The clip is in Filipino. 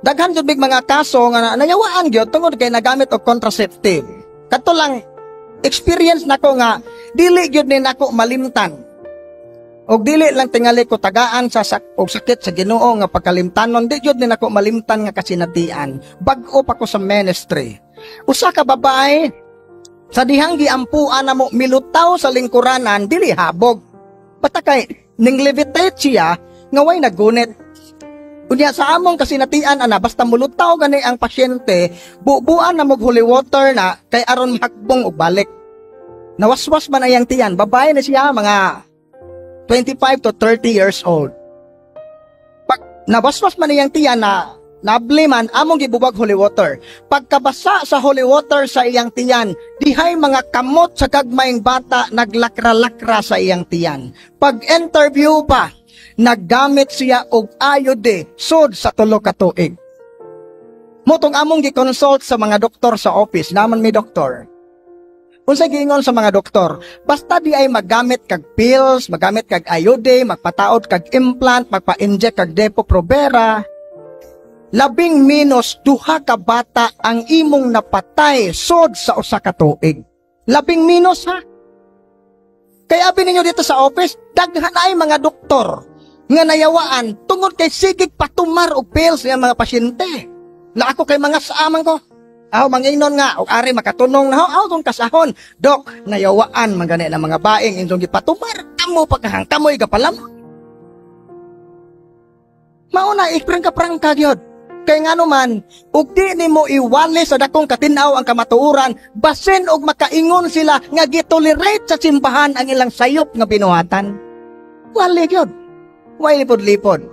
daghan jud big mga kaso nga nayawaan gyud tungod kay nagamit og contraceptive. Kadto lang experience nako nga dili gyud ni nako malimtan. Og dili lang tingali ko tagaan sa og sakit sa Ginoo nga pagkalimtanon, di gyud ni nako malimtan nga kasinatian. Bag-o pa ko sa ministry. Usa ka babae sa dihang giampuan namo milutaw sa lingkuranan dili habog. Patakay ning levitate siya nga way nagunit. Unya sa among kasinatian ana basta mulutaw gani ang pasyente, bubuan na mog holy water na kay aron mahakbong og balik. Nawaswas man ayang tiyan, babae na siya mga 25 to 30 years old. Pag nabaswas man iyang tiyan na nabliman, among gibubag holy water. Pagkabasa sa holy water sa iyang tiyan, dihay mga kamot sa gagmayng bata naglakra-lakra sa iyang tiyan. Pag-interview pa, naggamit siya og iode sud sa 3 ka tuig. Motong among gi-consult sa mga doktor sa office, naman may doktor. Unsay giingon sa mga doktor, basta di ay maggamit kag pills, maggamit kag iode, magpataod kag implant, magpa-inject kag Depo-Provera, 12 ka bata ang imong napatay sod sa 1 ka tuig. 12 ha? Kaya abi ninyo dito sa office, daghan ay mga doktor nga nayawaan tungod kay sigig patumar og pills ng mga pasyente. Na ako kay mga saaman ko. Manginon nga, o ari makatunong na, kung kasahon. Dok, nayawaan, magani na mga baing, indong ipatumar, kamo pagkahang, kamoy kapalam. Mauna, iprangka-prangka gyud. Kaya nga naman, ug di ni mo iwali sa dakong katinaw ang kamatuuran, basin og makaingon sila nga gitolerate sa simbahan ang ilang sayop nga binuhatan. Wali gyud. Way lipod-lipod.